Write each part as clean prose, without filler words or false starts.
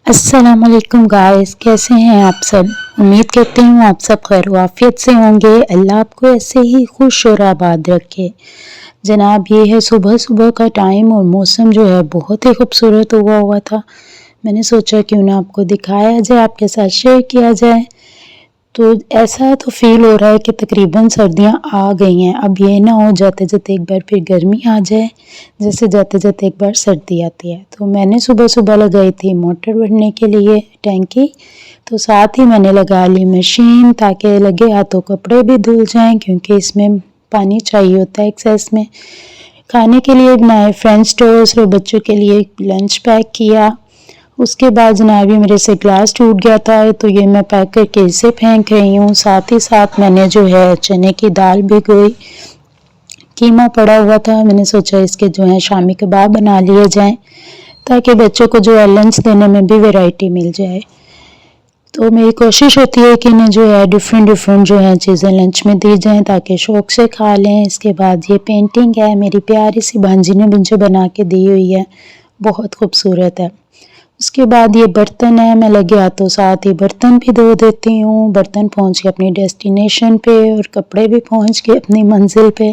अस्सलामुअलैकुम गाइस, कैसे हैं आप सब। उम्मीद करती हूँ आप सब खैर आफियत से होंगे। अल्लाह आपको ऐसे ही खुश और आबाद रखे। जनाब, ये है सुबह सुबह का टाइम और मौसम जो है बहुत ही खूबसूरत हुआ था। मैंने सोचा क्यों ना आपको दिखाया जाए, आपके साथ शेयर किया जाए। तो ऐसा तो फील हो रहा है कि तकरीबन सर्दियां आ गई हैं। अब ये ना हो जाते जाते एक बार फिर गर्मी आ जाए, जैसे जाते जाते एक बार सर्दी आती है। तो मैंने सुबह सुबह लगाई थी मोटर भरने के लिए टैंकी, तो साथ ही मैंने लगा ली मशीन ताकि लगे हाथों कपड़े भी धुल जाएं, क्योंकि इसमें पानी चाहिए होता है एक्सेस में। खाने के लिए बनाए फ्रेंच टोस्ट और बच्चों के लिए लंच पैक किया। उसके बाद जनाब ये मेरे से ग्लास टूट गया था, तो ये मैं पैक करके इसे फेंक रही हूँ। साथ ही साथ मैंने जो है चने की दाल भिगोई, कीमा पड़ा हुआ था। मैंने सोचा इसके जो है शामी कबाब बना लिए जाएं, ताकि बच्चों को जो है लंच देने में भी वैरायटी मिल जाए। तो मेरी कोशिश होती है कि इन्हें जो है डिफरेंट डिफरेंट जो है चीज़ें लंच में दी जाएं, ताकि शौक़ से खा लें। इसके बाद ये पेंटिंग है, मेरी प्यारी सी भांजी ने मुझे बना के दी हुई है, बहुत खूबसूरत है। उसके बाद ये बर्तन है, मैं लगे हाथों साथ ही बर्तन भी धो देती हूँ। बर्तन पहुँच के अपनी डेस्टिनेशन पे और कपड़े भी पहुँच के अपनी मंजिल पे।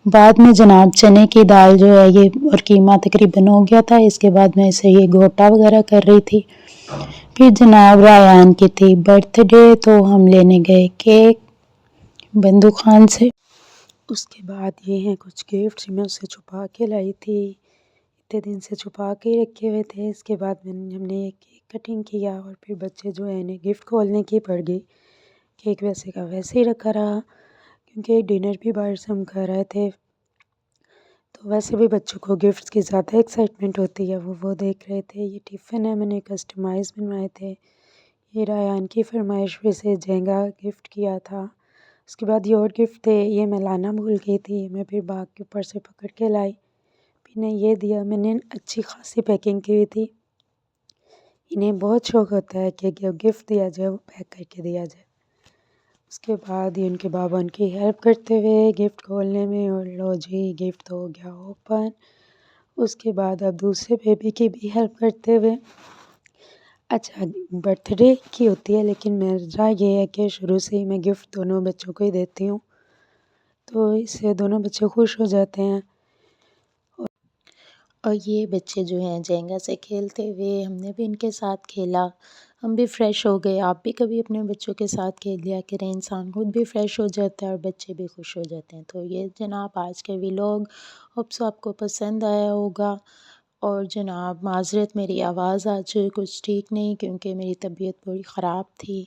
बाद में जनाब चने की दाल जो है ये और कीमा तकरीबन हो गया था। इसके बाद मैं इसे ये गोटा वगैरह कर रही थी। फिर जनाब रायान की थी बर्थडे, तो हम लेने गए केक बंदू खान से। उसके बाद ये हैं कुछ गिफ्ट्स, मैं उसे छुपा के लाई थी, इतने दिन से छुपा के ही रखे हुए थे। इसके बाद हमने ये केक कटिंग किया और फिर बच्चे जो है इन्हें गिफ्ट खोलने की पड़ गई। केक वैसे का वैसे ही रखा रहा, क्योंकि डिनर भी बाहर से हम कर रहे थे। तो वैसे भी बच्चों को गिफ्ट्स की ज़्यादा एक्साइटमेंट होती है, वो देख रहे थे। ये टिफ़िन है, मैंने कस्टमाइज़ बनवाए थे। ये रायान की फरमाइश पे से जहेंगा गिफ्ट किया था। उसके बाद ये और गिफ्ट थे, ये मैं लाना भूल गई थी, मैं फिर बाग के ऊपर से पकड़ के लाई। इन्हें ये दिया मैंने, अच्छी खासी पैकिंग की हुई थी। इन्हें बहुत शौक़ होता है कि गिफ्ट दिया जाए वो पैक करके दिया जाए। उसके बाद ये उनके बाबा उनकी हेल्प करते हुए गिफ्ट खोलने में, और लो जी गिफ्ट तो हो गया ओपन। उसके बाद अब दूसरे बेबी की भी हेल्प करते हुए। अच्छा, बर्थडे की होती है, लेकिन मेरा ये है कि शुरू से ही मैं गिफ्ट दोनों बच्चों को ही देती हूँ, तो इससे दोनों बच्चे खुश हो जाते हैं। और ये बच्चे जो हैं जेंगा से खेलते हुए, हमने भी इनके साथ खेला, हम भी फ्रेश हो गए। आप भी कभी अपने बच्चों के साथ खेल लिया करें, इंसान खुद भी फ्रेश हो जाता है और बच्चे भी खुश हो जाते हैं। तो ये जनाब आज के व्लॉग होप सो आपको पसंद आया होगा। और जनाब माज़रत, मेरी आवाज़ आज कुछ ठीक नहीं, क्योंकि मेरी तबीयत थोड़ी ख़राब थी।